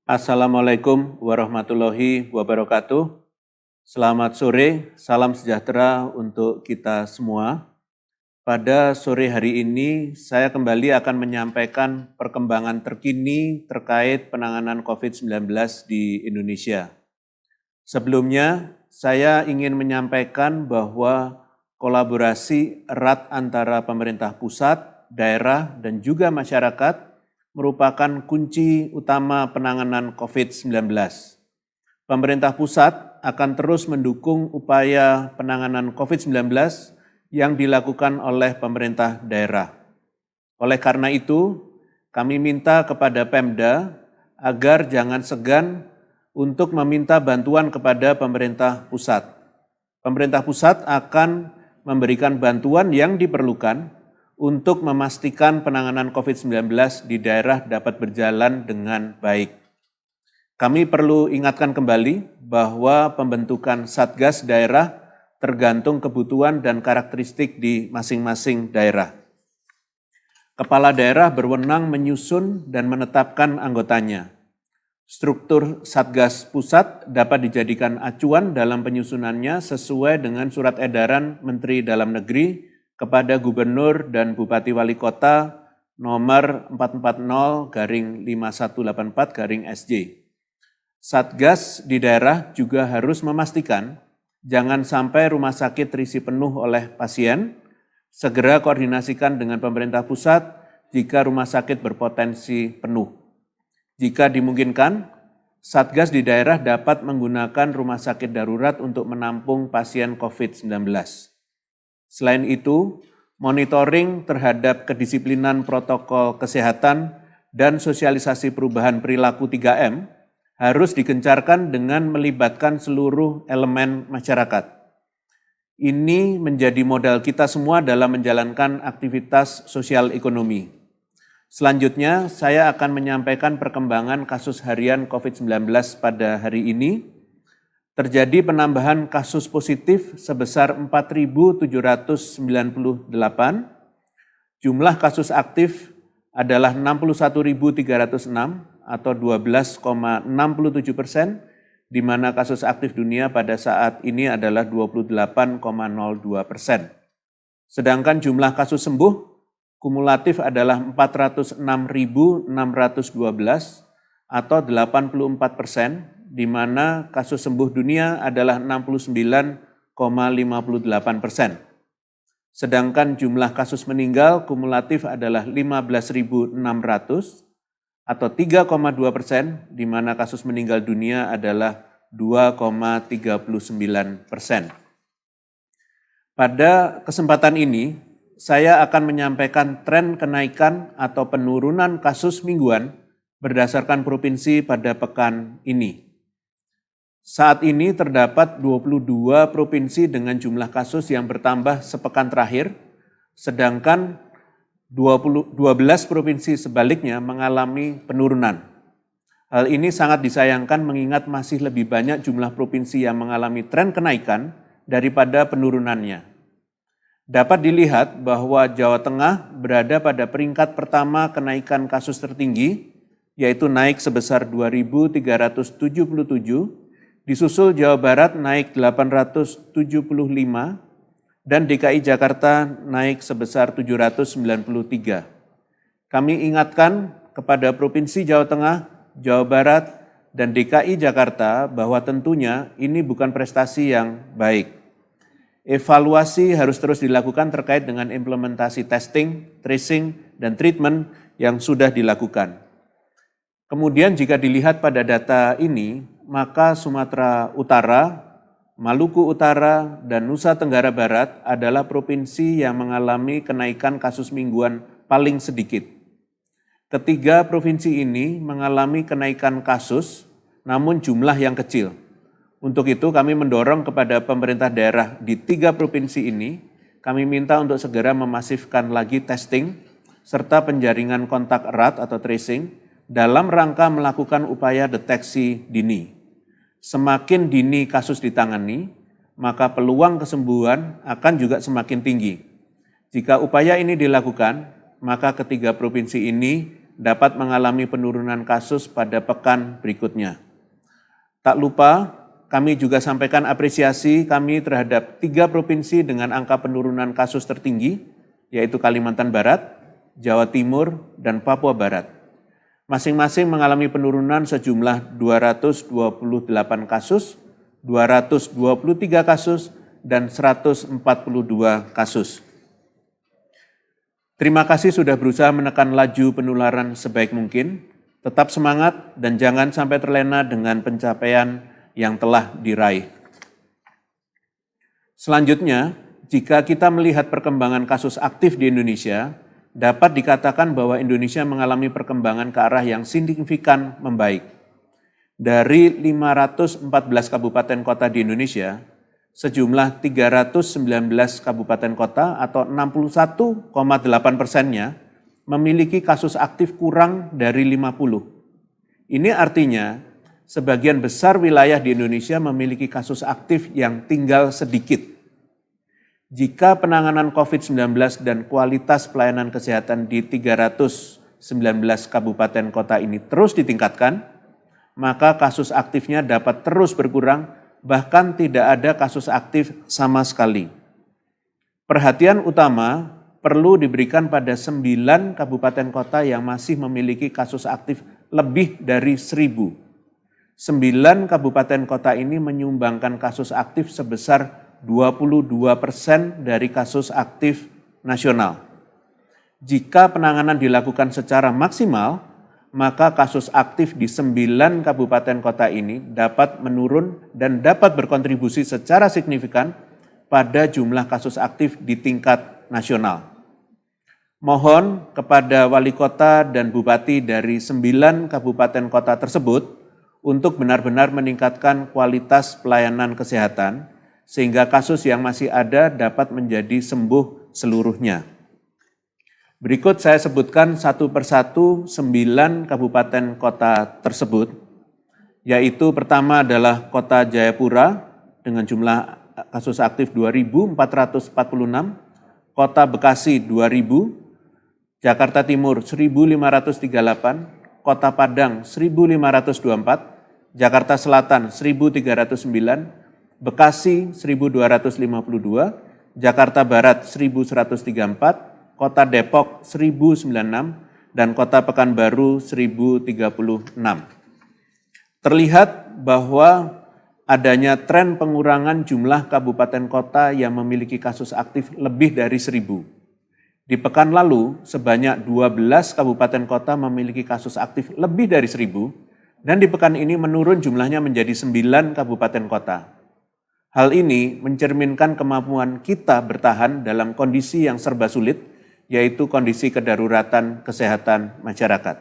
Assalamualaikum warahmatullahi wabarakatuh. Selamat sore, salam sejahtera untuk kita semua. Pada sore hari ini, saya kembali akan menyampaikan perkembangan terkini terkait penanganan COVID-19 di Indonesia. Sebelumnya, saya ingin menyampaikan bahwa kolaborasi erat antara pemerintah pusat, daerah, dan juga masyarakat merupakan kunci utama penanganan COVID-19. Pemerintah pusat akan terus mendukung upaya penanganan COVID-19 yang dilakukan oleh pemerintah daerah. Oleh karena itu, kami minta kepada Pemda agar jangan segan untuk meminta bantuan kepada pemerintah pusat. Pemerintah pusat akan memberikan bantuan yang diperlukan untuk memastikan penanganan COVID-19 di daerah dapat berjalan dengan baik. Kami perlu ingatkan kembali bahwa pembentukan Satgas daerah tergantung kebutuhan dan karakteristik di masing-masing daerah. Kepala daerah berwenang menyusun dan menetapkan anggotanya. Struktur Satgas pusat dapat dijadikan acuan dalam penyusunannya sesuai dengan surat edaran Menteri Dalam Negeri kepada Gubernur dan Bupati Wali Kota nomor 440/5184/SJ. Satgas di daerah juga harus memastikan jangan sampai rumah sakit terisi penuh oleh pasien, segera koordinasikan dengan pemerintah pusat jika rumah sakit berpotensi penuh. Jika dimungkinkan, Satgas di daerah dapat menggunakan rumah sakit darurat untuk menampung pasien COVID-19. Selain itu, monitoring terhadap kedisiplinan protokol kesehatan dan sosialisasi perubahan perilaku 3M harus digencarkan dengan melibatkan seluruh elemen masyarakat. Ini menjadi modal kita semua dalam menjalankan aktivitas sosial ekonomi. Selanjutnya, saya akan menyampaikan perkembangan kasus harian COVID-19 pada hari ini. Terjadi penambahan kasus positif sebesar 4.798, jumlah kasus aktif adalah 61.306 atau 12,67%, di mana kasus aktif dunia pada saat ini adalah 28,02%. Sedangkan jumlah kasus sembuh kumulatif adalah 406.612 atau 84%, di mana kasus sembuh dunia adalah 69,58%. Sedangkan jumlah kasus meninggal kumulatif adalah 15.600 atau 3,2%, di mana kasus meninggal dunia adalah 2,39%. Pada kesempatan ini, saya akan menyampaikan tren kenaikan atau penurunan kasus mingguan berdasarkan provinsi pada pekan ini. Saat ini terdapat 22 provinsi dengan jumlah kasus yang bertambah sepekan terakhir, sedangkan 12 provinsi sebaliknya mengalami penurunan. Hal ini sangat disayangkan mengingat masih lebih banyak jumlah provinsi yang mengalami tren kenaikan daripada penurunannya. Dapat dilihat bahwa Jawa Tengah berada pada peringkat pertama kenaikan kasus tertinggi, yaitu naik sebesar 2.377, disusul Jawa Barat naik 875, dan DKI Jakarta naik sebesar 793. Kami ingatkan kepada Provinsi Jawa Tengah, Jawa Barat, dan DKI Jakarta bahwa tentunya ini bukan prestasi yang baik. Evaluasi harus terus dilakukan terkait dengan implementasi testing, tracing, dan treatment yang sudah dilakukan. Kemudian jika dilihat pada data ini, maka Sumatera Utara, Maluku Utara, dan Nusa Tenggara Barat adalah provinsi yang mengalami kenaikan kasus mingguan paling sedikit. Ketiga provinsi ini mengalami kenaikan kasus, namun jumlah yang kecil. Untuk itu kami mendorong kepada pemerintah daerah di 3 provinsi ini, kami minta untuk segera memasifkan lagi testing, serta penjaringan kontak erat atau tracing, dalam rangka melakukan upaya deteksi dini. Semakin dini kasus ditangani, maka peluang kesembuhan akan juga semakin tinggi. Jika upaya ini dilakukan, maka ketiga provinsi ini dapat mengalami penurunan kasus pada pekan berikutnya. Tak lupa, kami juga sampaikan apresiasi kami terhadap 3 provinsi dengan angka penurunan kasus tertinggi, yaitu Kalimantan Barat, Jawa Timur, dan Papua Barat. Masing-masing mengalami penurunan sejumlah 228 kasus, 223 kasus, dan 142 kasus. Terima kasih sudah berusaha menekan laju penularan sebaik mungkin. Tetap semangat dan jangan sampai terlena dengan pencapaian yang telah diraih. Selanjutnya, jika kita melihat perkembangan kasus aktif di Indonesia, dapat dikatakan bahwa Indonesia mengalami perkembangan ke arah yang signifikan membaik. Dari 514 kabupaten kota di Indonesia, sejumlah 319 kabupaten kota atau 61,8%-nya memiliki kasus aktif kurang dari 50. Ini artinya sebagian besar wilayah di Indonesia memiliki kasus aktif yang tinggal sedikit. Jika penanganan COVID-19 dan kualitas pelayanan kesehatan di 319 kabupaten kota ini terus ditingkatkan, maka kasus aktifnya dapat terus berkurang, bahkan tidak ada kasus aktif sama sekali. Perhatian utama perlu diberikan pada 9 kabupaten kota yang masih memiliki kasus aktif lebih dari 1.000. 9 kabupaten kota ini menyumbangkan kasus aktif sebesar 22% dari kasus aktif nasional. Jika penanganan dilakukan secara maksimal, maka kasus aktif di 9 kabupaten kota ini dapat menurun dan dapat berkontribusi secara signifikan pada jumlah kasus aktif di tingkat nasional. Mohon kepada wali kota dan bupati dari 9 kabupaten kota tersebut untuk benar-benar meningkatkan kualitas pelayanan kesehatan sehingga kasus yang masih ada dapat menjadi sembuh seluruhnya. Berikut saya sebutkan satu persatu 9 kabupaten kota tersebut, yaitu pertama adalah Kota Jayapura dengan jumlah kasus aktif 2.446, Kota Bekasi 2.000, Jakarta Timur 1.538, Kota Padang 1.524, Jakarta Selatan 1.309, Bekasi 1.252, Jakarta Barat 1.134, Kota Depok 1.096, dan Kota Pekanbaru 1.036. Terlihat bahwa adanya tren pengurangan jumlah kabupaten kota yang memiliki kasus aktif lebih dari 1.000. Di pekan lalu, sebanyak 12 kabupaten kota memiliki kasus aktif lebih dari 1.000, dan di pekan ini menurun jumlahnya menjadi 9 kabupaten kota. Hal ini mencerminkan kemampuan kita bertahan dalam kondisi yang serba sulit, yaitu kondisi kedaruratan kesehatan masyarakat.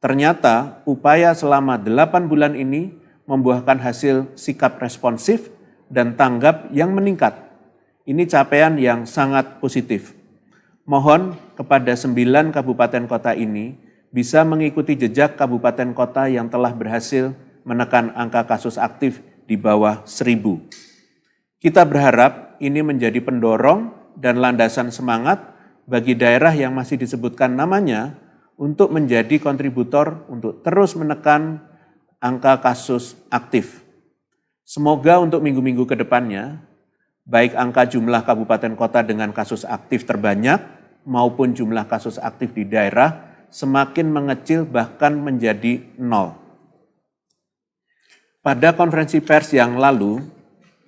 Ternyata upaya selama 8 bulan ini membuahkan hasil sikap responsif dan tanggap yang meningkat. Ini capaian yang sangat positif. Mohon kepada 9 kabupaten kota ini bisa mengikuti jejak kabupaten kota yang telah berhasil menekan angka kasus aktif di bawah 1.000. Kita berharap ini menjadi pendorong dan landasan semangat bagi daerah yang masih disebutkan namanya untuk menjadi kontributor untuk terus menekan angka kasus aktif. Semoga untuk minggu-minggu ke depannya, baik angka jumlah kabupaten kota dengan kasus aktif terbanyak maupun jumlah kasus aktif di daerah semakin mengecil bahkan menjadi 0. Pada konferensi pers yang lalu,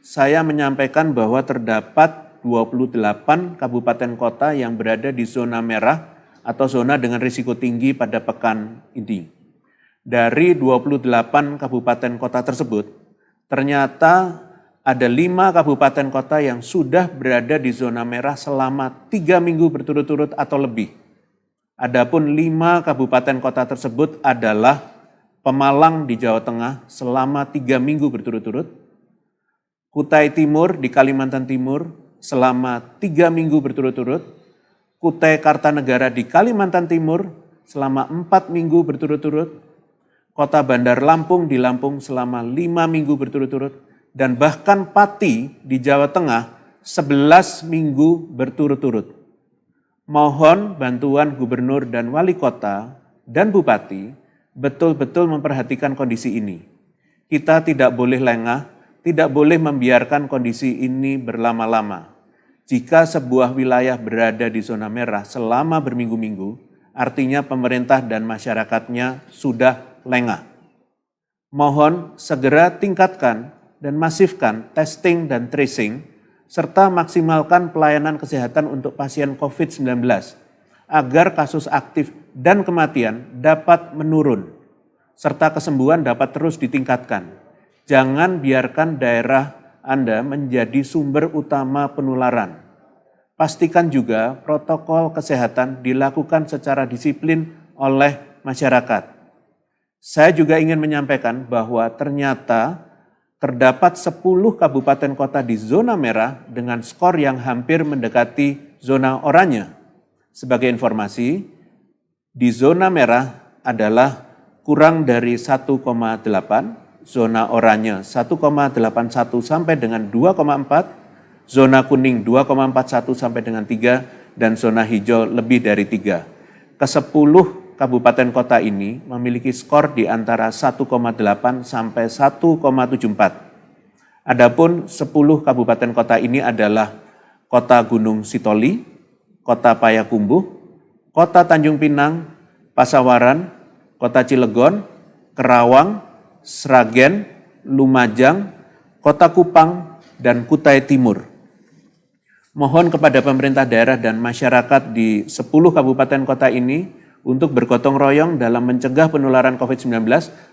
saya menyampaikan bahwa terdapat 28 kabupaten kota yang berada di zona merah atau zona dengan risiko tinggi pada pekan ini. Dari 28 kabupaten kota tersebut, ternyata ada 5 kabupaten kota yang sudah berada di zona merah selama 3 minggu berturut-turut atau lebih. Adapun 5 kabupaten kota tersebut adalah Pemalang di Jawa Tengah selama 3 minggu berturut-turut, Kutai Timur di Kalimantan Timur selama 3 minggu berturut-turut, Kutai Kartanegara di Kalimantan Timur selama 4 minggu berturut-turut, Kota Bandar Lampung di Lampung selama 5 minggu berturut-turut, dan bahkan Pati di Jawa Tengah 11 minggu berturut-turut. Mohon bantuan gubernur dan wali kota dan bupati betul-betul memperhatikan kondisi ini. Kita tidak boleh lengah, tidak boleh membiarkan kondisi ini berlama-lama. Jika sebuah wilayah berada di zona merah selama berminggu-minggu, artinya pemerintah dan masyarakatnya sudah lengah. Mohon segera tingkatkan dan masifkan testing dan tracing, serta maksimalkan pelayanan kesehatan untuk pasien COVID-19, agar kasus aktif dan kematian dapat menurun, serta kesembuhan dapat terus ditingkatkan. Jangan biarkan daerah Anda menjadi sumber utama penularan. Pastikan juga protokol kesehatan dilakukan secara disiplin oleh masyarakat. Saya juga ingin menyampaikan bahwa ternyata terdapat 10 kabupaten kota di zona merah dengan skor yang hampir mendekati zona oranye. Sebagai informasi, di zona merah adalah kurang dari 1,8, zona oranye 1,81 sampai dengan 2,4, zona kuning 2,41 sampai dengan 3, dan zona hijau lebih dari 3. Ke-10 kabupaten kota ini memiliki skor di antara 1,8 sampai 1,74. Adapun 10 kabupaten kota ini adalah Kota Gunung Sitoli, Kota Payakumbuh, Kota Tanjung Pinang, Pasawaran, Kota Cilegon, Kerawang, Sragen, Lumajang, Kota Kupang, dan Kutai Timur. Mohon kepada pemerintah daerah dan masyarakat di 10 kabupaten kota ini untuk bergotong royong dalam mencegah penularan COVID-19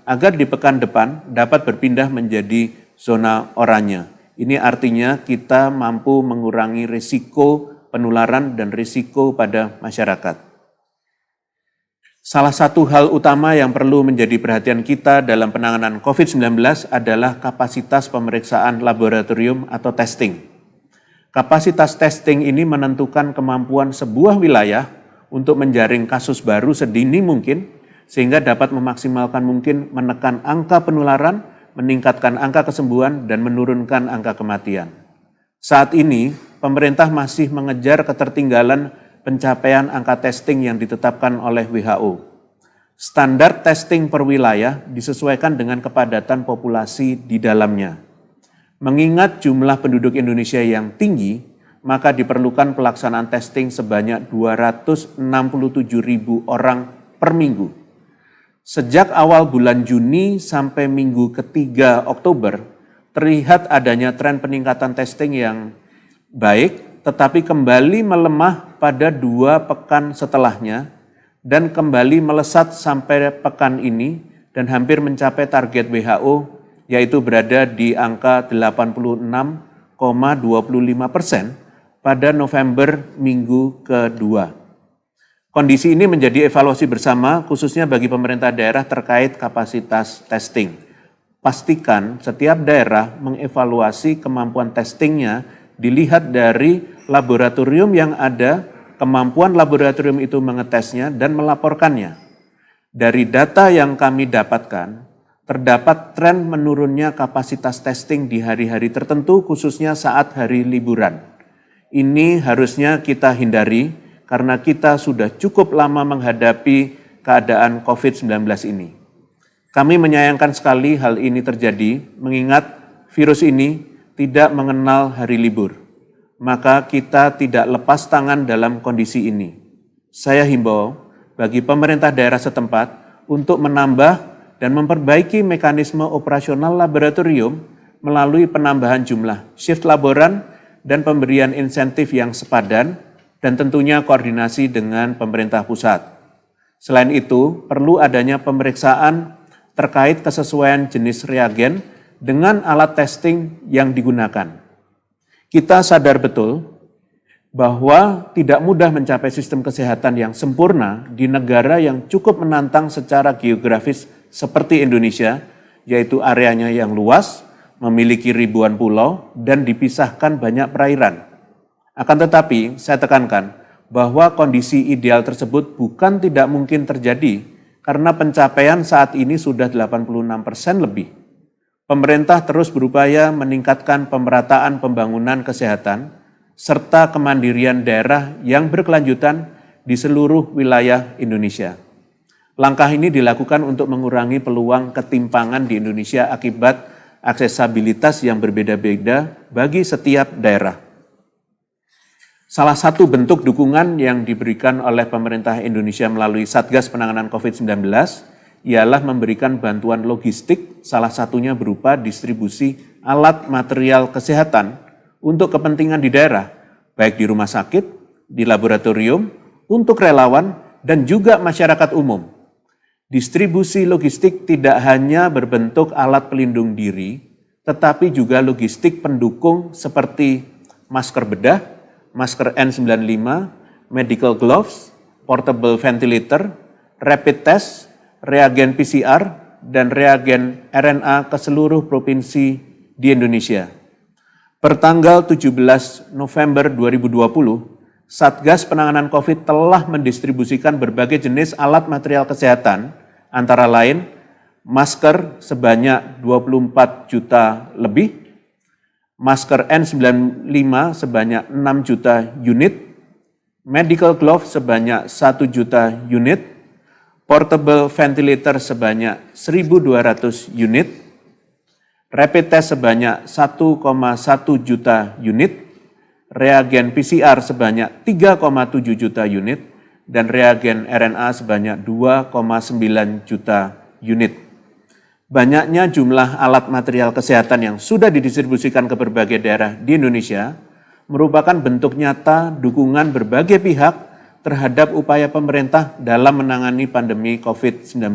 agar di pekan depan dapat berpindah menjadi zona oranye. Ini artinya kita mampu mengurangi risiko penularan dan risiko pada masyarakat. Salah satu hal utama yang perlu menjadi perhatian kita dalam penanganan COVID-19 adalah kapasitas pemeriksaan laboratorium atau testing. Kapasitas testing ini menentukan kemampuan sebuah wilayah untuk menjaring kasus baru sedini mungkin, sehingga dapat memaksimalkan mungkin menekan angka penularan, meningkatkan angka kesembuhan, dan menurunkan angka kematian. Saat ini, pemerintah masih mengejar ketertinggalan pencapaian angka testing yang ditetapkan oleh WHO. Standar testing per wilayah disesuaikan dengan kepadatan populasi di dalamnya. Mengingat jumlah penduduk Indonesia yang tinggi, maka diperlukan pelaksanaan testing sebanyak 267.000 orang per minggu. Sejak awal bulan Juni sampai minggu ketiga Oktober, terlihat adanya tren peningkatan testing yang baik, tetapi kembali melemah pada 2 pekan setelahnya, dan kembali melesat sampai pekan ini, dan hampir mencapai target WHO, yaitu berada di angka 86,25% pada November minggu kedua. Kondisi ini menjadi evaluasi bersama khususnya bagi pemerintah daerah terkait kapasitas testing. Pastikan setiap daerah mengevaluasi kemampuan testingnya dilihat dari laboratorium yang ada, kemampuan laboratorium itu mengetesnya dan melaporkannya. Dari data yang kami dapatkan, terdapat tren menurunnya kapasitas testing di hari-hari tertentu khususnya saat hari liburan. Ini harusnya kita hindari karena kita sudah cukup lama menghadapi keadaan COVID-19 ini. Kami menyayangkan sekali hal ini terjadi mengingat virus ini tidak mengenal hari libur. Maka kita tidak lepas tangan dalam kondisi ini. Saya himbau bagi pemerintah daerah setempat untuk menambah dan memperbaiki mekanisme operasional laboratorium melalui penambahan jumlah shift laboran dan pemberian insentif yang sepadan, dan tentunya koordinasi dengan pemerintah pusat. Selain itu, perlu adanya pemeriksaan terkait kesesuaian jenis reagen dengan alat testing yang digunakan. Kita sadar betul bahwa tidak mudah mencapai sistem kesehatan yang sempurna di negara yang cukup menantang secara geografis seperti Indonesia, yaitu areanya yang luas, memiliki ribuan pulau, dan dipisahkan banyak perairan. Akan tetapi, saya tekankan bahwa kondisi ideal tersebut bukan tidak mungkin terjadi karena pencapaian saat ini sudah 86% lebih. Pemerintah terus berupaya meningkatkan pemerataan pembangunan kesehatan serta kemandirian daerah yang berkelanjutan di seluruh wilayah Indonesia. Langkah ini dilakukan untuk mengurangi peluang ketimpangan di Indonesia akibat aksesabilitas yang berbeda-beda bagi setiap daerah. Salah satu bentuk dukungan yang diberikan oleh pemerintah Indonesia melalui Satgas Penanganan COVID-19 ialah memberikan bantuan logistik, salah satunya berupa distribusi alat material kesehatan untuk kepentingan di daerah, baik di rumah sakit, di laboratorium, untuk relawan, dan juga masyarakat umum. Distribusi logistik tidak hanya berbentuk alat pelindung diri, tetapi juga logistik pendukung seperti masker bedah, masker N95, medical gloves, portable ventilator, rapid test, reagen PCR, dan reagen RNA ke seluruh provinsi di Indonesia. Pertanggal 17 November 2020, Satgas Penanganan COVID telah mendistribusikan berbagai jenis alat material kesehatan, antara lain masker sebanyak 24 juta lebih, masker N95 sebanyak 6 juta unit, medical glove sebanyak 1 juta unit, portable ventilator sebanyak 1.200 unit, rapid test sebanyak 1,1 juta unit, reagen PCR sebanyak 3,7 juta unit, dan reagen RNA sebanyak 2,9 juta unit. Banyaknya jumlah alat material kesehatan yang sudah didistribusikan ke berbagai daerah di Indonesia merupakan bentuk nyata dukungan berbagai pihak terhadap upaya pemerintah dalam menangani pandemi COVID-19.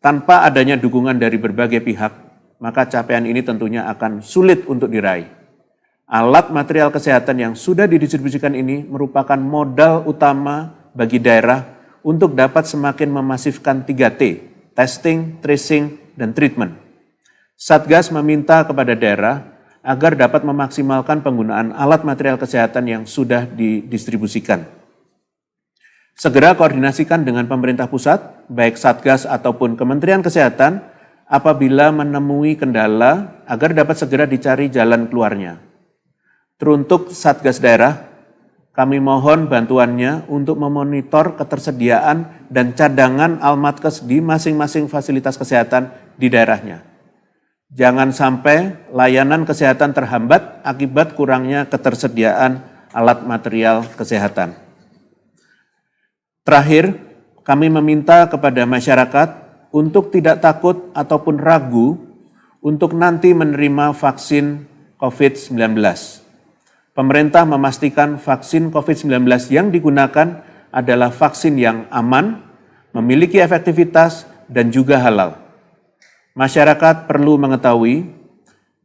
Tanpa adanya dukungan dari berbagai pihak, maka capaian ini tentunya akan sulit untuk diraih. Alat material kesehatan yang sudah didistribusikan ini merupakan modal utama bagi daerah untuk dapat semakin memasifkan 3T, testing, tracing, dan treatment. Satgas meminta kepada daerah agar dapat memaksimalkan penggunaan alat material kesehatan yang sudah didistribusikan. Segera koordinasikan dengan pemerintah pusat, baik Satgas ataupun Kementerian Kesehatan, apabila menemui kendala agar dapat segera dicari jalan keluarnya. Teruntuk Satgas daerah, kami mohon bantuannya untuk memonitor ketersediaan dan cadangan Almatkes di masing-masing fasilitas kesehatan di daerahnya. Jangan sampai layanan kesehatan terhambat akibat kurangnya ketersediaan alat material kesehatan. Terakhir, kami meminta kepada masyarakat untuk tidak takut ataupun ragu untuk nanti menerima vaksin COVID-19. Pemerintah memastikan vaksin COVID-19 yang digunakan adalah vaksin yang aman, memiliki efektivitas, dan juga halal. Masyarakat perlu mengetahui,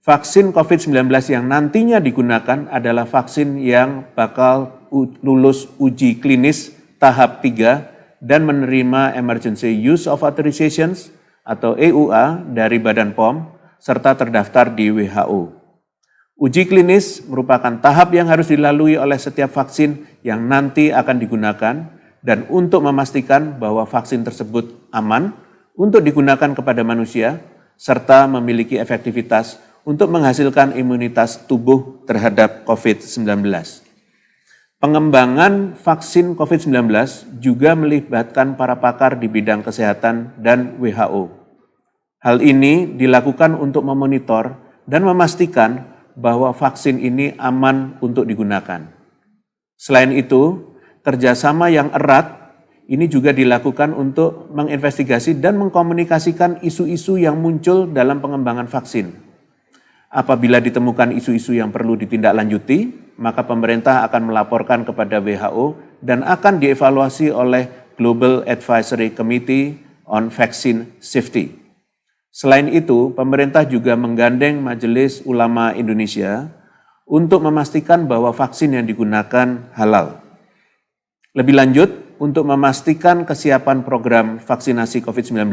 vaksin COVID-19 yang nantinya digunakan adalah vaksin yang bakal lulus uji klinis tahap 3 dan menerima Emergency Use of Authorizations atau EUA dari Badan POM, serta terdaftar di WHO. Uji klinis merupakan tahap yang harus dilalui oleh setiap vaksin yang nanti akan digunakan, dan untuk memastikan bahwa vaksin tersebut aman untuk digunakan kepada manusia, serta memiliki efektivitas untuk menghasilkan imunitas tubuh terhadap COVID-19. Pengembangan vaksin COVID-19 juga melibatkan para pakar di bidang kesehatan dan WHO. Hal ini dilakukan untuk memonitor dan memastikan bahwa vaksin ini aman untuk digunakan. Selain itu, kerjasama yang erat ini juga dilakukan untuk menginvestigasi dan mengkomunikasikan isu-isu yang muncul dalam pengembangan vaksin. Apabila ditemukan isu-isu yang perlu ditindaklanjuti, maka pemerintah akan melaporkan kepada WHO dan akan dievaluasi oleh Global Advisory Committee on Vaccine Safety. Selain itu, pemerintah juga menggandeng Majelis Ulama Indonesia untuk memastikan bahwa vaksin yang digunakan halal. Lebih lanjut, untuk memastikan kesiapan program vaksinasi COVID-19,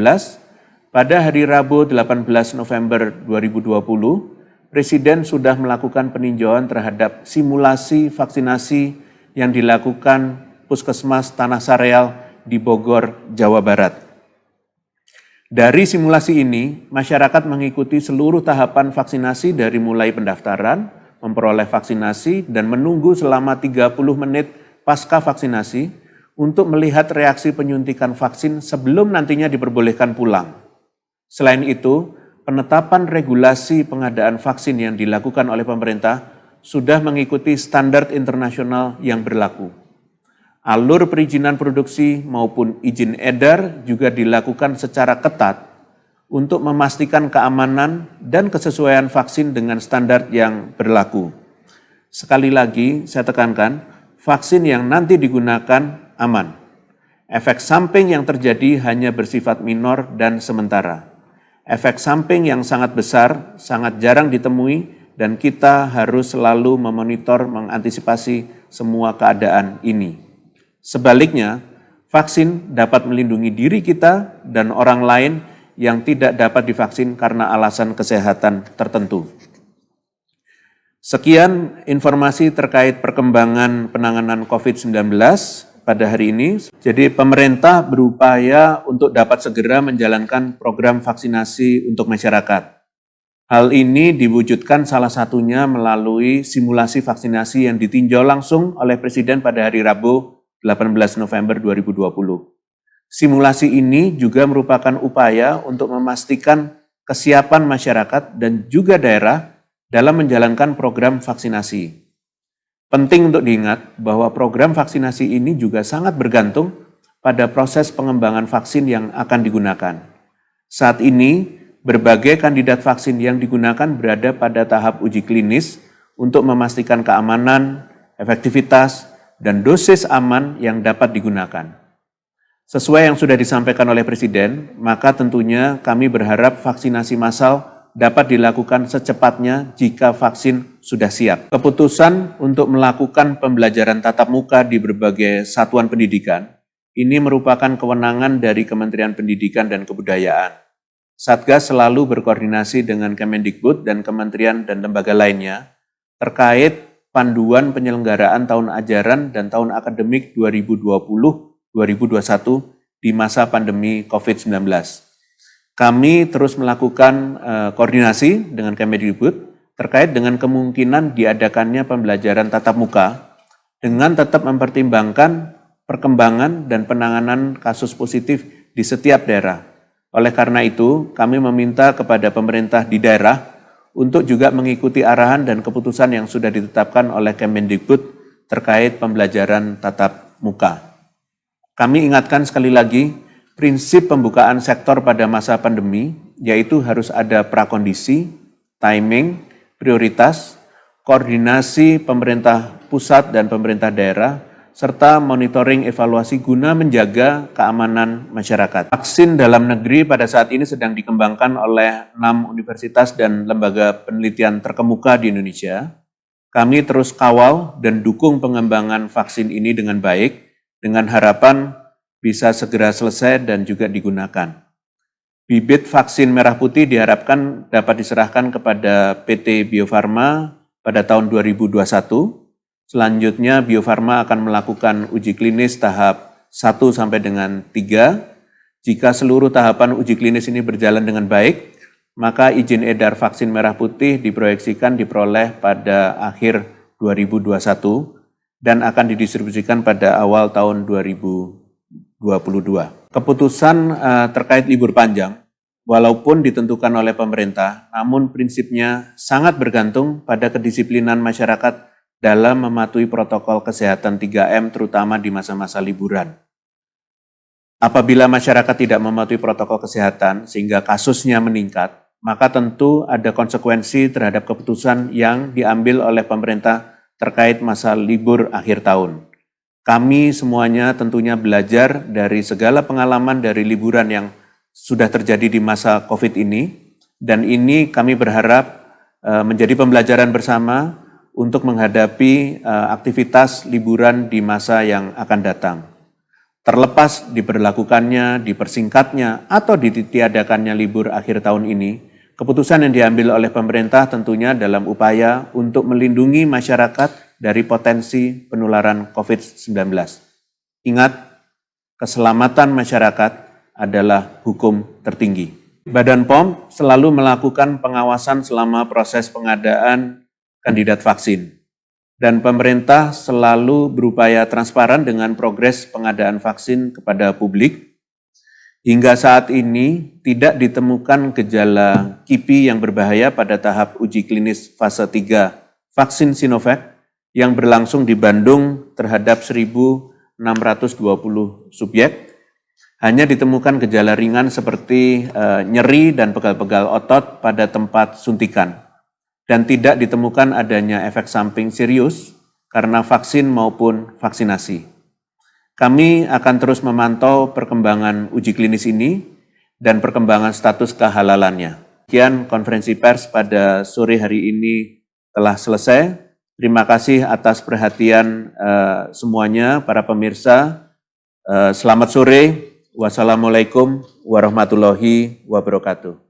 pada hari Rabu 18 November 2020, Presiden sudah melakukan peninjauan terhadap simulasi vaksinasi yang dilakukan Puskesmas Tanah Sareal di Bogor, Jawa Barat. Dari simulasi ini, masyarakat mengikuti seluruh tahapan vaksinasi dari mulai pendaftaran, memperoleh vaksinasi, dan menunggu selama 30 menit pasca vaksinasi untuk melihat reaksi penyuntikan vaksin sebelum nantinya diperbolehkan pulang. Selain itu, penetapan regulasi pengadaan vaksin yang dilakukan oleh pemerintah sudah mengikuti standar internasional yang berlaku. Alur perizinan produksi maupun izin edar juga dilakukan secara ketat untuk memastikan keamanan dan kesesuaian vaksin dengan standar yang berlaku. Sekali lagi, saya tekankan, vaksin yang nanti digunakan aman. Efek samping yang terjadi hanya bersifat minor dan sementara. Efek samping yang sangat besar, sangat jarang ditemui, dan kita harus selalu memonitor, mengantisipasi semua keadaan ini. Sebaliknya, vaksin dapat melindungi diri kita dan orang lain yang tidak dapat divaksin karena alasan kesehatan tertentu. Sekian informasi terkait perkembangan penanganan COVID-19 pada hari ini. Jadi pemerintah berupaya untuk dapat segera menjalankan program vaksinasi untuk masyarakat. Hal ini diwujudkan salah satunya melalui simulasi vaksinasi yang ditinjau langsung oleh Presiden pada hari Rabu 18 November 2020. Simulasi ini juga merupakan upaya untuk memastikan kesiapan masyarakat dan juga daerah dalam menjalankan program vaksinasi. Penting untuk diingat bahwa program vaksinasi ini juga sangat bergantung pada proses pengembangan vaksin yang akan digunakan. Saat ini, berbagai kandidat vaksin yang digunakan berada pada tahap uji klinis untuk memastikan keamanan, efektivitas, dan dosis aman yang dapat digunakan. Sesuai yang sudah disampaikan oleh Presiden, maka tentunya kami berharap vaksinasi massal dapat dilakukan secepatnya jika vaksin sudah siap. Keputusan untuk melakukan pembelajaran tatap muka di berbagai satuan pendidikan ini merupakan kewenangan dari Kementerian Pendidikan dan Kebudayaan. Satgas selalu berkoordinasi dengan Kemendikbud dan kementerian dan lembaga lainnya terkait panduan penyelenggaraan tahun ajaran dan tahun akademik 2020-2021 di masa pandemi COVID-19. Kami terus melakukan koordinasi dengan Kemendikbud terkait dengan kemungkinan diadakannya pembelajaran tatap muka dengan tetap mempertimbangkan perkembangan dan penanganan kasus positif di setiap daerah. Oleh karena itu, kami meminta kepada pemerintah di daerah untuk juga mengikuti arahan dan keputusan yang sudah ditetapkan oleh Kemendikbud terkait pembelajaran tatap muka. Kami ingatkan sekali lagi, prinsip pembukaan sektor pada masa pandemi, yaitu harus ada prakondisi, timing, prioritas, koordinasi pemerintah pusat dan pemerintah daerah, serta monitoring evaluasi guna menjaga keamanan masyarakat. Vaksin dalam negeri pada saat ini sedang dikembangkan oleh 6 universitas dan lembaga penelitian terkemuka di Indonesia. Kami terus kawal dan dukung pengembangan vaksin ini dengan baik, dengan harapan bisa segera selesai dan juga digunakan. Bibit vaksin merah putih diharapkan dapat diserahkan kepada PT Bio Farma pada tahun 2021. Selanjutnya, Bio Farma akan melakukan uji klinis tahap 1 sampai dengan 3. Jika seluruh tahapan uji klinis ini berjalan dengan baik, maka izin edar vaksin merah putih diproyeksikan diperoleh pada akhir 2021 dan akan didistribusikan pada awal tahun 2022. Keputusan terkait libur panjang, walaupun ditentukan oleh pemerintah, namun prinsipnya sangat bergantung pada kedisiplinan masyarakat dalam mematuhi protokol kesehatan 3M terutama di masa-masa liburan. Apabila masyarakat tidak mematuhi protokol kesehatan sehingga kasusnya meningkat, maka tentu ada konsekuensi terhadap keputusan yang diambil oleh pemerintah terkait masa libur akhir tahun. Kami semuanya tentunya belajar dari segala pengalaman dari liburan yang sudah terjadi di masa COVID ini, dan ini kami berharap menjadi pembelajaran bersama untuk menghadapi aktivitas liburan di masa yang akan datang. Terlepas diberlakukannya, dipersingkatnya, atau ditiadakannya libur akhir tahun ini, keputusan yang diambil oleh pemerintah tentunya dalam upaya untuk melindungi masyarakat dari potensi penularan COVID-19. Ingat, keselamatan masyarakat adalah hukum tertinggi. Badan POM selalu melakukan pengawasan selama proses pengadaan kandidat vaksin. dan pemerintah selalu berupaya transparan dengan progres pengadaan vaksin kepada publik. Hingga saat ini tidak ditemukan gejala KIPI yang berbahaya pada tahap uji klinis fase 3 vaksin Sinovac yang berlangsung di Bandung terhadap 1.620 subjek. Hanya ditemukan gejala ringan seperti nyeri dan pegal-pegal otot pada tempat suntikan. Dan tidak ditemukan adanya efek samping serius karena vaksin maupun vaksinasi. Kami akan terus memantau perkembangan uji klinis ini dan perkembangan status kehalalannya. Sekian konferensi pers pada sore hari ini telah selesai. Terima kasih atas perhatian semuanya, para pemirsa. Selamat sore. Wassalamualaikum warahmatullahi wabarakatuh.